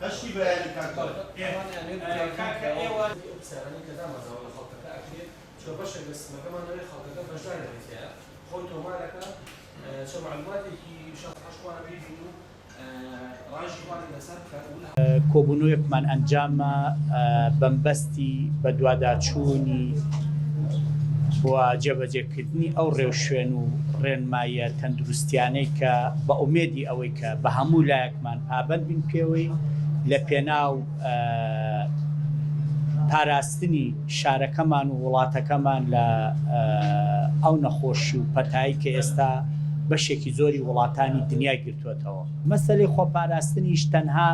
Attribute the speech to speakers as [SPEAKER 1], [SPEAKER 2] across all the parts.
[SPEAKER 1] هەشتی بەیانی کاکەوە
[SPEAKER 2] سەرانی کە دامەزەوە لە خەڵکەکە ئەکرێت چۆ بەشێک لە سیستمەکەمان لەوێ خەڵکەکە بەشدار دەبێتە خۆی تۆمارەکە چۆ معلوماتێکی شەڕحەشوانە ببین و ڕاژی وانە لەسەر
[SPEAKER 3] کۆبوونەوەیەکمان ئەنجامە بەمبەستی بە دوواداچوونی بۆ جێبەجێکردنی ئەو ڕێوشوێن و ڕێنمایە تەندروستیانەی کە بە ئومێدی ئەوەی کە بە هەموو لایەکمان پابەند بین پێوەی لە پێناو پاراستنی شارەکەمان و وڵاتەکەمان لە ئەو نەخۆشی و پەتایی کە ئێستا بەشێکی زۆری وڵاتانی دنیای گرتووەتەوە. مەسەلەی خۆپاراستنیش تەنها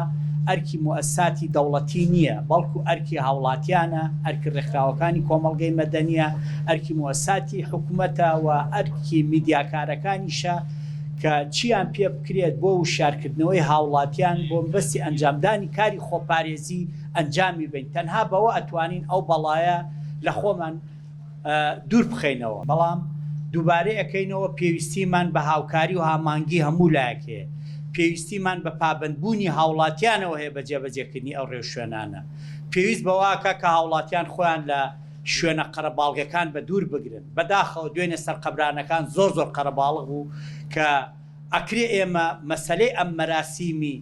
[SPEAKER 3] ئەرکی موئەسساتی دەوڵەتی نییە، بەڵکو ئەرکی هاوڵاتیانە، ئەرکی ڕێکخراوەکانی کۆمەڵگەی مەدەنیە، ئەرکی موئەسساتی حکوومەتە و ئەرکی میدیاکارەکانیشە کە چیان پێ بکرێت بۆ وشارکردنەوەی هاوڵاتیان بۆ بەستی ئەنجامدانی کاری خۆپارێزی ئەنجامی بین. تەنها بەوە ئەتوانین ئەو بەڵایە لە خۆمان دوور بخەینەوە. بەڵام دووبارەی ئەەکەینەوە پێویستیمان بە هاوکاری و هامانگی هەموو لایەکەیە. پێویستیمان بە پابندبوونی هاوڵاتیانەوە هەیە بە جێبەجێکردنی ئەو ڕێوشوێنانە. پێویست بەواکە کە هاوڵاتیان خۆیان لە شوێنە قەرەباڵغەکان بە دوور بگرن. بەداخەوە دوێنێ سەرقەبرانەکان زۆر قەرەباڵغ بوو کە ئەکرێ ئێمە مەسەلەی ئەم مەراسیمی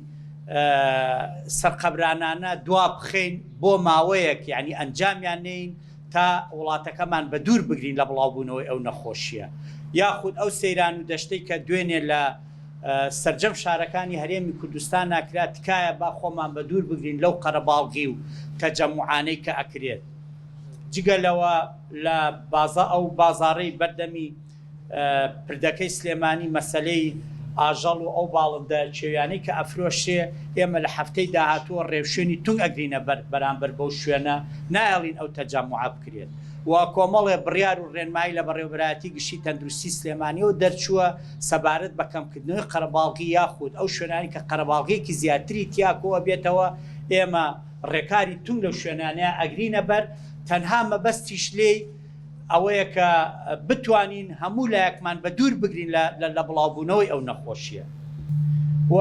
[SPEAKER 3] سەرقەبرانانە دوا بخەین بۆ ماوەیەک، یعنی ئەنجامیان نین تا وڵاتەکەمان بە دوور بگرین لە بڵاوبوونەوەی ئەو نەخۆشیە. یاخود ئەو سەیران و دەشتەی کە دوێنێ لە سەرجەم شارەکانی هەرێمی کوردستان ناکرات تکایە با خۆمان بە دوور بگرین لەو قەرەباڵغی و تەجەموعانەی کە ئەکرێت. جگە لەوە لە ئەو بازاڕەی بەردەمی پردەکەی سلێمانی مەسەلەی ئاژەڵ و ئەو باڵندە چێویانەی کە ئەفرۆشێ ئێمە لە هەفتەی داهاتووە ڕێوشێنی تونگ ئەگرینە بەرامبەر بەو شوێنە نایڵین ئەو تەجەموعە بکرێت. و کۆمەڵێ بڕیار و ڕێنمایی لە بەڕێوەبەرایەتی گشتی تەندروستی سلێمانیەوە دەرچووە سەبارەت بە کەمکردنەوەی قەرەباڵغی یاخود ئەو شوێنانی کە قەرەباڵغیەکی زیاتری تیاکۆوە بێتەوە ئێمە ڕێکاری تونگ لەو شوێنانەیە ئەگرینە بەر. تەنها مەبەستیش لێی ئەوەیە کە بتوانین هەموو لایەکمان بە دوور بگرین لە بڵاوبوونەوەی ئەو نەخۆشیە. و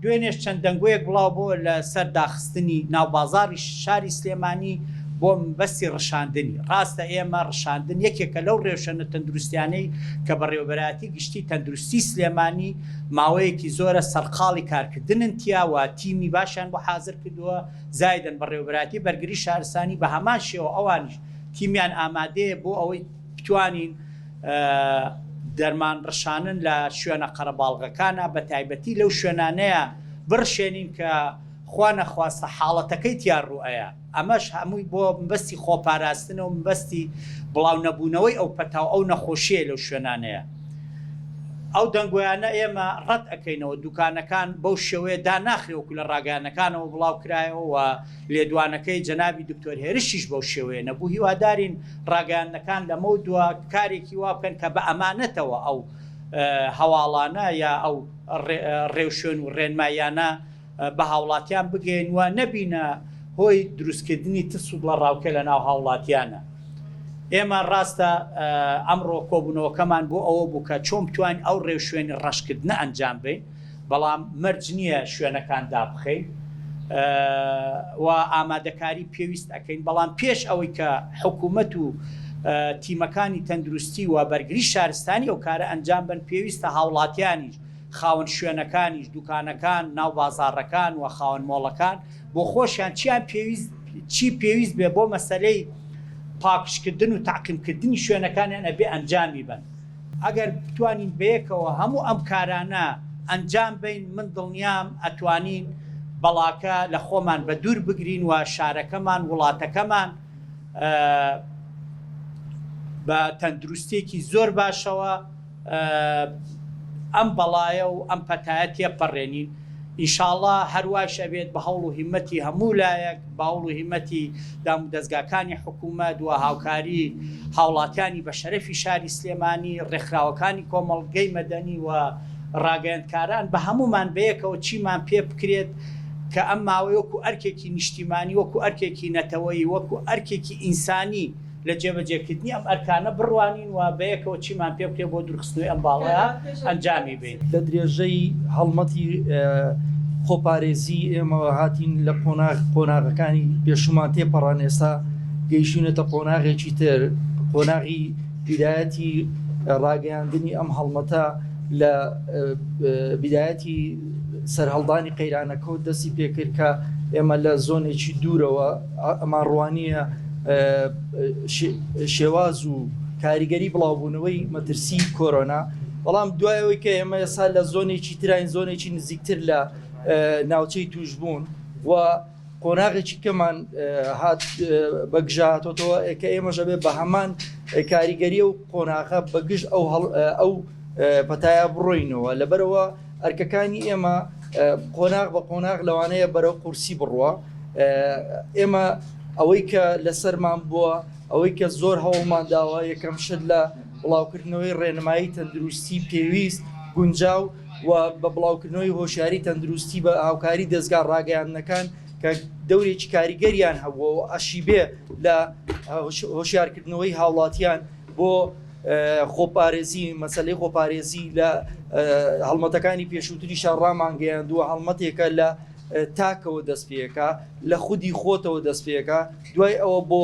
[SPEAKER 3] دوێنێش چەند دەنگۆیەک بڵاو بۆ لە سەر داخستنی ناوبازاری شاری سلێمانی بۆ بەستی ڕەشاندنی. ڕاستە ئێمە ڕەشاندن یەکێکە لەو ڕێوشەنە تەندروستیانەی کە بەڕێوەبەرایەتی گشتی تەندروستی سلێمانی ماوەیەکی زۆرە سەرقاڵی کارکردنن تیاوە تیمی باشیان بۆ حازر کردووە زایدن بەڕێوەبەرایەتی بەرگری شارستانی بە هەمان شێوە ئەوانیش تیمیان ئامادەیە بۆ ئەوەی بتوانین دەرمان ڕەشانن لە شوێنە قەرەباڵغەکانە بە تایبەتی لەو شوێنانەیە بڕشێنین کە خوا نەخواستە حاڵەتەکەی تیان ڕوئەیە. ئەمەش هەمووی بۆ مەبەستی خۆپاراستنەوە مەبەستی بڵاو نەبوونەوەی ئەو پەتاو ئەو نەخۆشیە لەو شوێنانەیە. ئەو دەنگۆیانە ئێمە ڕەت ئەەکەینەوە دوکانەکان بەو شێوەیە داناخرێوەکو لە ڕاگەیانەکانەوە بڵاو کرایەوە و لێدوانەکەی جەنابی دکتۆر هێرشیش بەو شێوەیە نەبوو. هیوادارین ڕاگەیانەکان لەمە دووە کارێکی وا بکەن کە بە ئەمانەتەوە ئەو هەواڵانە یا ئەو ڕێوشێن و ڕێنمایانە بە هاوڵاتیان بگەین و نەبینە هۆی دروستکردنی تسوود لە ڕاوکە لە ناو هاوڵاتیانە. ئێمە ڕاستە ئەمڕۆ کۆبوونەوەکەمان بۆ ئەوە بوو کە چۆن بتوانین ئەو ڕێوشوێنی ڕەشکردنە ئەنجام بین، بەڵام مەرج نییە شوێنەکان دابخەین و ئامادەکاری پێویست ئەەکەین. بەڵام پێش ئەوەی کە حکوومەت و تیمەکانی تەندروستی و بەرگری شارستانی ئەو کارە ئەنجام بن پێویستە هاوڵاتیانیش خاوەن شوێنەکانیش دوکانەکان ناو بازاڕەکان و خاوەن مۆڵەکان بۆ خۆشیان چی پێویست بێ بۆ مەسەلەی پاکشکردن و تاقیمکردنی شوێنەکانیان ئەبێ ئەنجامی بن. ئەگەر بتوانین بەیەکەوە هەموو ئەم کارانە ئەنجام بین من دڵنیام ئەتوانین بەڵاکە لە خۆمان بە دوور بگرین و شارەکەمان وڵاتەکەمان بە تەندروستێکی زۆر باشەوە ئەم بەڵایە و ئەم پەتایەتیە پەڕێنین. ئینشاءڵڵا هەروایش ئەبێت بە هەوڵ و هیمەتی هەموو لایەک بە هەوڵ و هیمەتی دام و دەستگاکانی حکوومەت و هاوکاری هاوڵاتیانی بە شەرەفی شاری سلێمانی ڕێکخراوەکانی کۆمەڵگەی مەدەنی و ڕاگەیاندکاران بە هەمومان بەیەکەوە چیمان پێ بکرێت کە ئەم ماوەی وەکو ئەرکێکی نیشتیمانی وەکو ئەرکێکی نەتەوەی وەکو ئەرکێکی ئینسانی لە جێبەجێکردنی ئەم ئەرکانە بڕوانین و بەیەکەوە چیمان پێ بکرێت بۆ دروستنەوەی ئەم باڵەیە ئەنجامی بین.
[SPEAKER 4] لە درێژەی هەڵمەتی
[SPEAKER 1] خۆپارێزی ئێمە هاتین لە قۆناغەکانی پێشومان تێپەڕان ئێستا گەیشتونەتە قۆناغێکی تر قۆناغی بیدایەتی ڕاگەیاندنی ئەم هەڵمەتە لە بیدایەتی سەرهەڵدانی قەیرانەکەوت دەستی پێکرد کە ئێمە لە زۆنێکی دوورەوە ئەمان ڕوانیە شێواز و کاریگەری بڵاوبوونەوەی مەترسی کۆرۆنا بەڵام دوایەوەی کە ئێمە ئێستا لە زۆنێکی تراین زۆنێکی نزیکتر لە ناوچەی توشبوون و قۆناغێکی کەمان هات بەگژاتۆتەوە کە ئێمەژە بێ بە هەمان کاریگەری و قۆناغە بەگشت ئەو پەتایە بڕۆینەوە لەبەرەوە ئەرکەکانی ئێمە قۆناغ بە قۆناغ لەوانەیە بەرەو قورسی بڕوە ئێمە ئەوەی کە لەسەرمان بووە ئەوەی کە زۆر هەوڵمان داوە یەکەم شت لە بڵاوکردنەوەی ڕێنمایی تەندروستی پێویست گونجاو و بە بڵاوکردنەوەی هۆشیاری تەندروستی بە هاوکاری دەستگا ڕاگەیاندنەکان کە دەورێکی کاریگەریان هەبووە و ئەشی بێ لە هۆشیارکردنەوەی هاوڵاتیان بۆ خۆپارێزی مەسەلەی خۆپارێزی لە هەڵمەتەکانی پێشووتریشان ڕامانگەیاندووە هەڵمەتێکە لە تاکەوە دەست پێەکە لە خودی خۆتەوە دەست پێەکە دوای ئەوە بۆ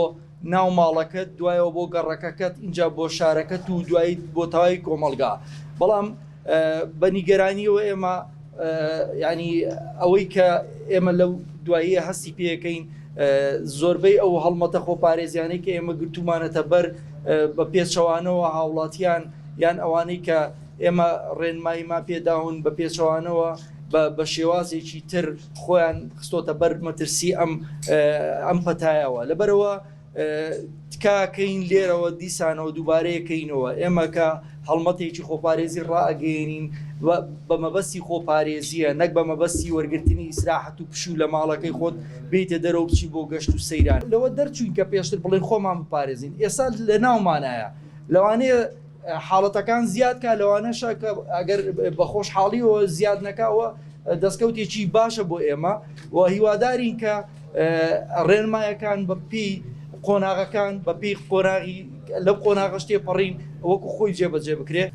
[SPEAKER 1] ناو ماڵەکەت دوایەوە بۆ گەڕەکەکەت اینجا بۆ شارەکەت و دوایی بۆ تەواوی کۆمەلگا بەڵام بە نیگەرانیەوە ئێمە ینی ئەوەی کە ئێمە لەو دواییە هەستی پێەکەین زۆربەی ئەو هەڵمەتە خۆپارێزیانەی کە ئێمە گرتومانەتە بەر بە پێچەوانەوە هاوڵاتیان یان ئەوانەی کە ئێمە ڕێنماییمان پێداون بە پێچەوانەوە بە شێوازێکی تر خۆیان خستۆتە بەر مەترسی ئەم پەتایەوە لەبەرەوە تکاکەین لێرەوە دیسانەوە دووبارەیەکەینەوە ئێمە کە هەڵمەتێکی خۆپارێزی ڕائگەێنین بە مەبەستی خۆپارێزیە نەک بە مەبەستی وەرگرتنی ئیسراحەت و پشوو لە ماڵەکەی خۆت بێتە دەرەوە بچی بۆ گەشت و سەیران لەوە دەرچوین کە پێشتر بڵێن خۆمان بپارێزین ئێستا لە ناومانایە لەوانەیە حاڵەتەکان زیاد کا لەوانەشە کە ئەگەر بە خۆشحاڵیەوە زیاد نەکاوە دەستکەوتێکی باشە بۆ ئێمە و هیوادارین کە ڕێنمایەکان بە پێی قۆناغەکان بە پێی قۆناغی لەو قۆناغە شتێ پەڕین وەکو خۆی جێبەجێ بکرێ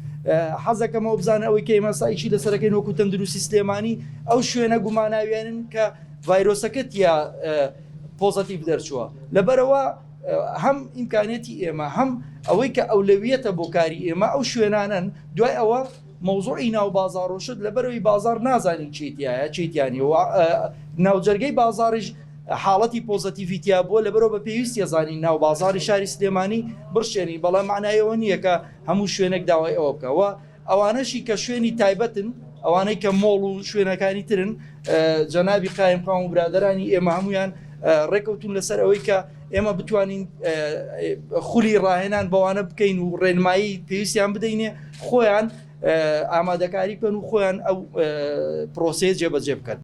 [SPEAKER 1] حەزەکەمەوە بزانە ئەوەی کە ئێمە سایشی لەسەرەکەین وەکو تەندروستی سلێمانی ئەو شوێنە گوماناویانن کە ڤایرۆسەکەت یا پۆزەتیڤ دەرچووە لەبەرەوە هەم ئیمکانێتی ئێمە هەم ئەوەی کە ئەولەویەتە بۆ کاری ئێمە ئەو شوێنانن دوای ئەوە مەوزوعی ناو بازاڕۆشت لەبەرەوەی بازار نازانین چیتیایە چیتیانی ناوجەرگەی بازاڕیش حاڵەتی پۆزەتیڤیتیا بووە لەبەرەوە بە پێویستی زانین ناو بازاری شاری سلێمانی بڕشێنی بەڵام معنایەوە نییە کە هەموو شوێنێک داوای ئەوە بکەوە ئەوانەشی کە شوێنی تایبەتن ئەوانەی کە مۆڵ و شوێنەکانی ترن جەنابی قایمقام و برادەرانی ئێمە هەمویان ڕێکەوتون لەسەر ئەوەی کە ئێمە بتوانین خولی ڕاهێنان بەوانە بکەین و ڕێنمایی پێویستیان بدەینێ خۆیان ئامادەکاری بکەن و خۆیان ئەو پرۆسەیە جێبەجێ بکەن